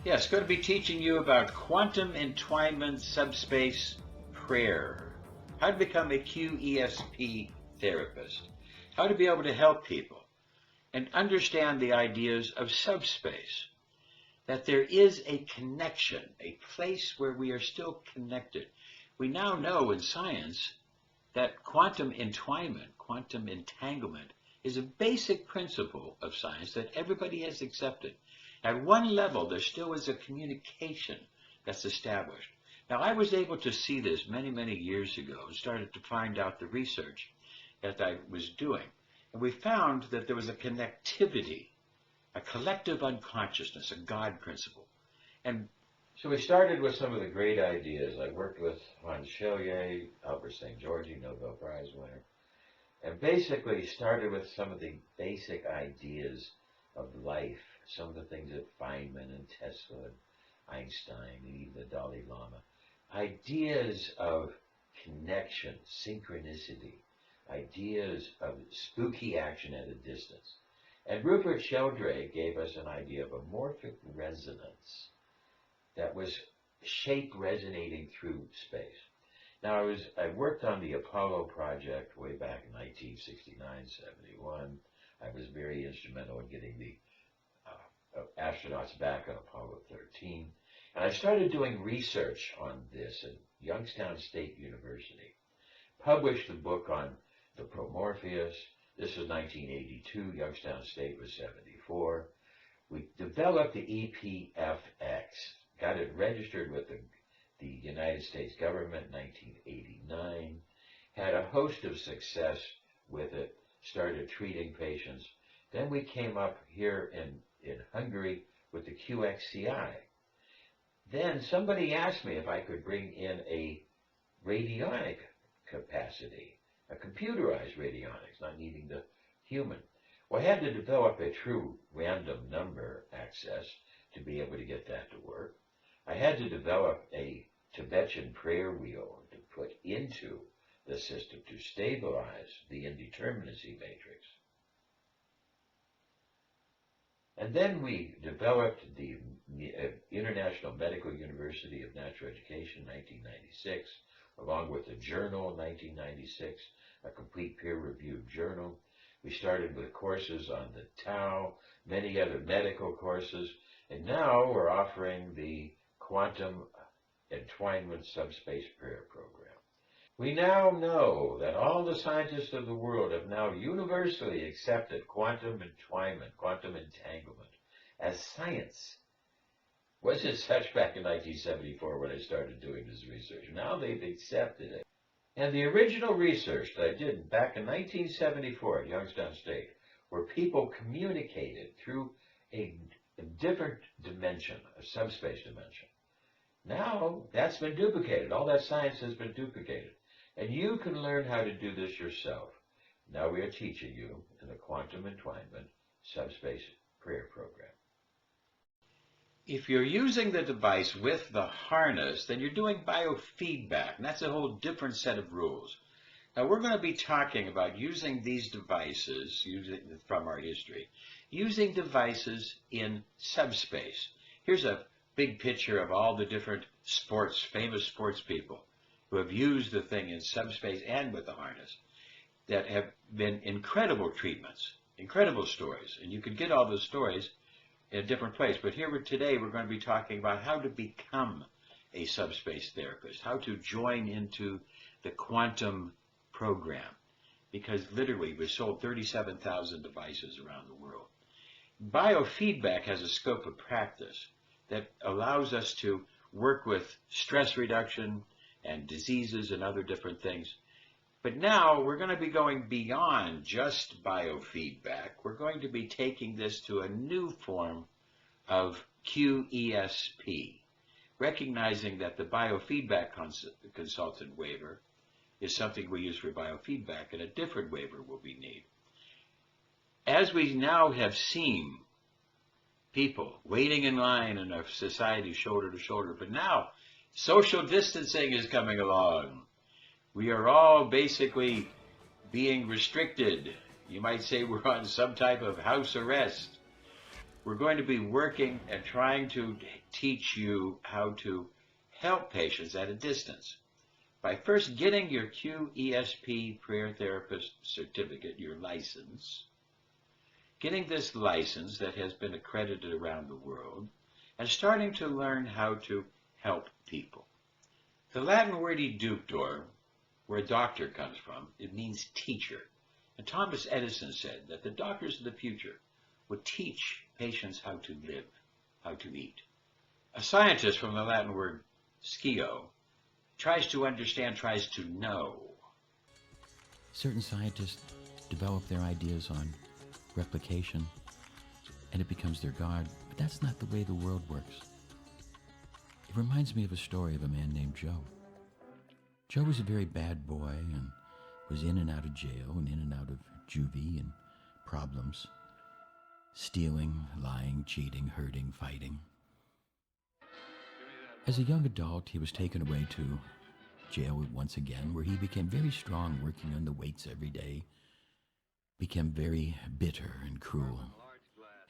Yes, going to be teaching you about quantum entwinement subspace prayer, how to become a QESP therapist, how to be able to help people, and understand the ideas of subspace, that there is a connection, a place where we are still connected. We now know in science that quantum entwinement, quantum entanglement, is a basic principle of science that everybody has accepted. At one level, there still is a communication that's established. Now, I was able to see this many, many years ago and started to find out the research that I was doing. And we found that there was a connectivity, a collective unconsciousness, a God principle. And so we started with some of the great ideas. I worked with Hans Selye, Albert St. Georgi, Nobel Prize winner, and basically started with some of the basic ideas of life, some of the things that Feynman and Tesla and Einstein and even the Dalai Lama, ideas of connection, synchronicity, ideas of spooky action at a distance. And Rupert Sheldrake gave us an idea of a morphic resonance that was shape resonating through space. Now, I worked on the Apollo project way back in 1969, 71. I was very instrumental in getting the astronauts back on Apollo 13. And I started doing research on this at Youngstown State University. Published a book on the Promorpheus. This was 1982. Youngstown State was 74. We developed the EPFX, got it registered with the United States government in 1989, had a host of success with it, started treating patients. Then we came up here in Hungary with the QXCI. Then somebody asked me if I could bring in a radionic capacity, a computerized radionics, not needing the human. Well, I had to develop a true random number access to be able to get that to work. I had to develop a Tibetan prayer wheel to put into the system to stabilize the indeterminacy matrix. And then we developed the International Medical University of Natural Education, 1996, along with a journal in 1996, a complete peer-reviewed journal. We started with courses on the Tao, many other medical courses, and now we're offering the Quantum Entwinement Subspace Prayer Program. We now know that all the scientists of the world have now universally accepted quantum entwinement, quantum entanglement, as science. Wasn't such back in 1974 when I started doing this research. Now they've accepted it. And the original research that I did back in 1974 at Youngstown State, where people communicated through a different dimension, a subspace dimension. Now that's been duplicated. All that science has been duplicated. And you can learn how to do this yourself. Now we are teaching you in the Quantum Entwinement Subspace Prayer Program. If you're using the device with the harness, then you're doing biofeedback, and that's a whole different set of rules. Now we're going to be talking about using these devices, from our history, using devices in subspace. Here's a big picture of all the different famous sports people who have used the thing in subspace and with the harness, that have been incredible treatments, incredible stories. And you could get all those stories in a different place. But here today we're going to be talking about how to become a subspace therapist, how to join into the quantum program. Because literally we sold 37,000 devices around the world. Biofeedback has a scope of practice that allows us to work with stress reduction and diseases and other different things. But now we're going to be going beyond just biofeedback. We're going to be taking this to a new form of QESP, recognizing that the biofeedback consultant waiver is something we use for biofeedback, and a different waiver will be needed. As we now have seen people waiting in line in our society shoulder to shoulder, but now social distancing is coming along. We are all basically being restricted. You might say we're on some type of house arrest. we're going to be working and trying to teach you how to help patients at a distance by first getting your QESP prayer therapist certificate, your license, getting this license that has been accredited around the world, and starting to learn how to help people. The Latin word eductor, where doctor comes from, it means teacher. And Thomas Edison said that the doctors of the future would teach patients how to live, how to eat. A scientist, from the Latin word scio, tries to understand, tries to know. Certain scientists develop their ideas on replication, and it becomes their god, but that's not the way the world works. It reminds me of a story of a man named Joe. Joe was a very bad boy and was in and out of jail and in and out of juvie and problems. Stealing, lying, cheating, hurting, fighting. As a young adult, he was taken away to jail once again, where he became very strong, working on the weights every day, became very bitter and cruel.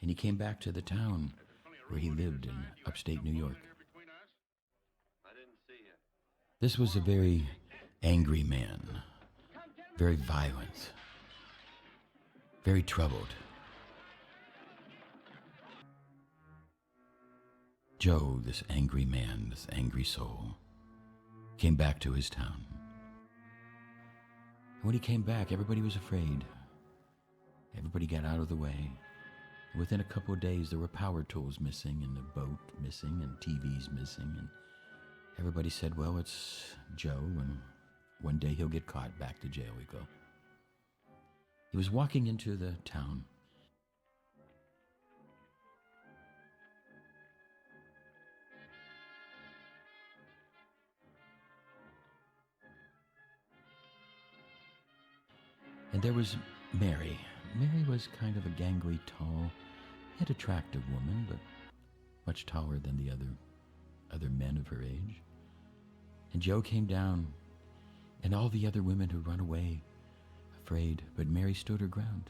And he came back to the town where he lived in upstate New York. This was a very angry man, very violent, very troubled. Joe, this angry man, this angry soul, came back to his town. And when he came back, everybody was afraid. Everybody got out of the way. And within a couple of days, there were power tools missing, and a boat missing, and TVs missing, and everybody said, well, it's Joe, and one day he'll get caught. Back to jail we go. He was walking into the town. And there was Mary. Mary was kind of a gangly, tall, yet attractive woman, but much taller than the other men of her age. And Joe came down, and all the other women had run away, afraid, but Mary stood her ground.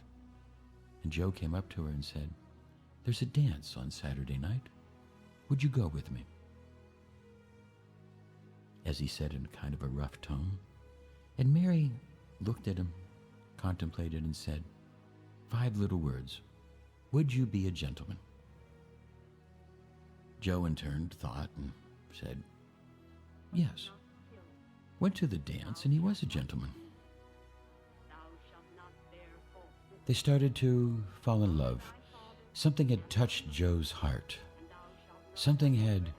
And Joe came up to her and said, there's a dance on Saturday night. Would you go with me? As he said in kind of a rough tone. And Mary looked at him, contemplated, and said 5 little words. Would you be a gentleman? Joe in turn thought and said, yes. Went to the dance, and he was a gentleman. They started to fall in love. Something had touched Joe's heart. Something had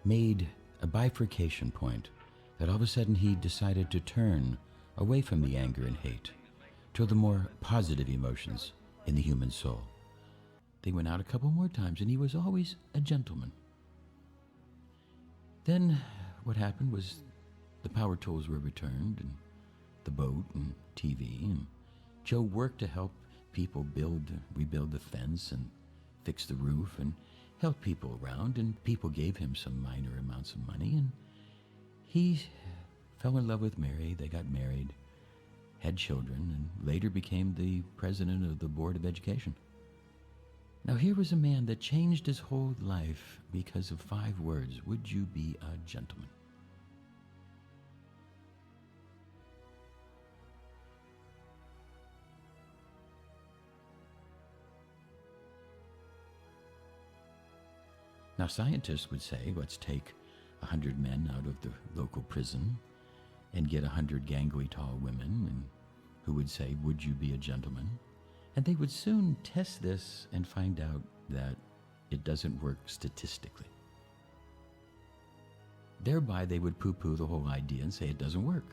made a bifurcation point that all of a sudden he decided to turn away from the anger and hate to the more positive emotions in the human soul. They went out a couple more times, and he was always a gentleman. Then what happened was the power tools were returned, and the boat and TV, and Joe worked to help people rebuild the fence and fix the roof and help people around, and people gave him some minor amounts of money, and he fell in love with Mary. They got married, had children, and later became the president of the Board of Education. Now here was a man that changed his whole life because of 5 words. Would you be a gentleman? Now scientists would say, let's take 100 men out of the local prison and get 100 gangly tall women, and who would say, would you be a gentleman? And they would soon test this and find out that it doesn't work statistically. Thereby they would poo-poo the whole idea and say it doesn't work.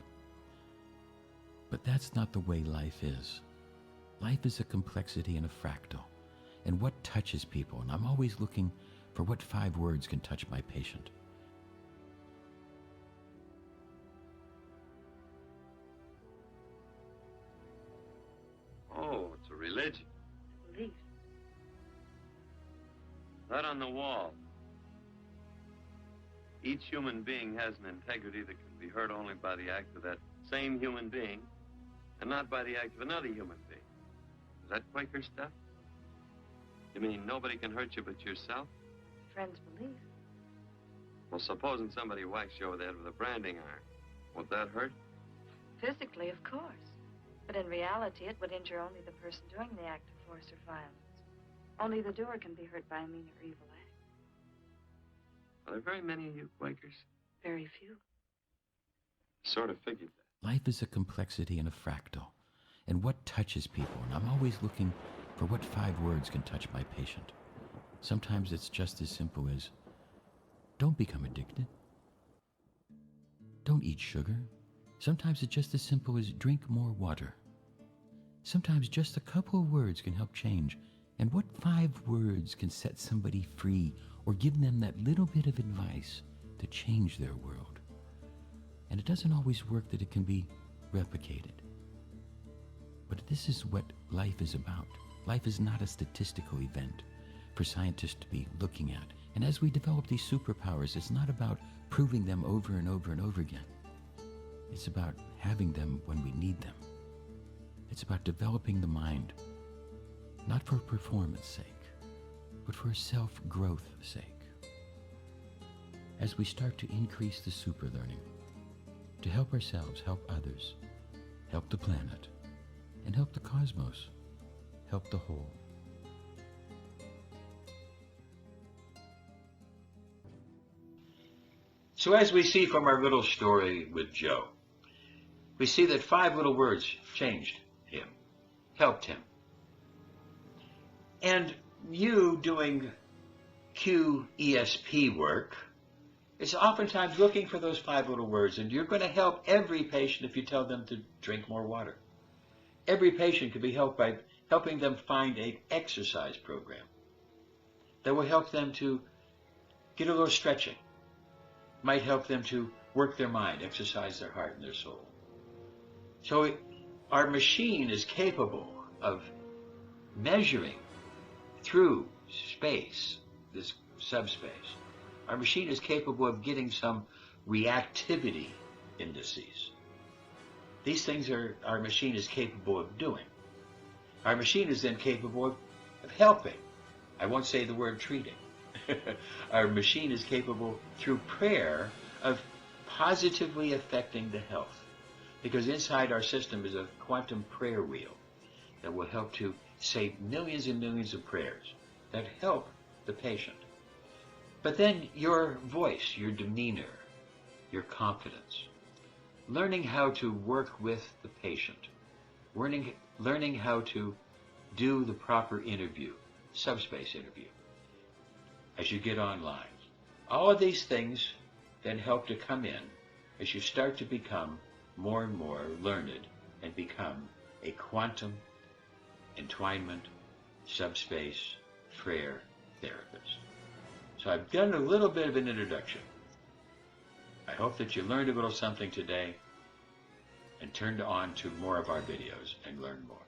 But that's not the way life is. Life is a complexity and a fractal. And what touches people? And I'm always looking for what 5 words can touch my patient. Oh, it's a religion. Belief. Right on the wall. Each human being has an integrity that can be hurt only by the act of that same human being, and not by the act of another human being. Is that Quaker stuff? You mean nobody can hurt you but yourself? Friends believe. Well, supposing somebody whacks you over the head with a branding iron. Won't that hurt? Physically, of course. But in reality, it would injure only the person doing the act of force or violence. Only the doer can be hurt by a mean or evil act. Are there very many of you Quakers? Very few. Sort of figured that. Life is a complexity and a fractal. And what touches people? And I'm always looking for what 5 words can touch my patient. Sometimes it's just as simple as, don't become addicted. Don't eat sugar. Sometimes it's just as simple as drink more water. Sometimes just a couple of words can help change. And what 5 words can set somebody free or give them that little bit of advice to change their world? And it doesn't always work that it can be replicated. But this is what life is about. Life is not a statistical event for scientists to be looking at. And as we develop these superpowers, it's not about proving them over and over and over again. It's about having them when we need them. It's about developing the mind, not for performance sake, but for self-growth sake. As we start to increase the super learning, to help ourselves, help others, help the planet, and help the cosmos, help the whole. So as we see from our little story with Joe, we see that 5 little words changed him, helped him. And you doing QESP work is oftentimes looking for those 5 little words, and you're going to help every patient if you tell them to drink more water. Every patient can be helped by helping them find an exercise program that will help them to get a little stretching, might help them to work their mind, exercise their heart and their soul. So our machine is capable of measuring through space, this subspace. Our machine is capable of getting some reactivity indices. These things our machine is capable of doing. Our machine is then capable of helping. I won't say the word treating. Our machine is capable, through prayer, of positively affecting the health. Because inside our system is a quantum prayer wheel that will help to say millions and millions of prayers that help the patient. But then your voice, your demeanor, your confidence, learning how to work with the patient, learning how to do the proper interview, subspace interview, as you get online. All of these things then help to come in as you start to become more and more learned and become a quantum entwinement, subspace, prayer therapist. So I've done a little bit of an introduction. I hope that you learned a little something today and turned on to more of our videos and learned more.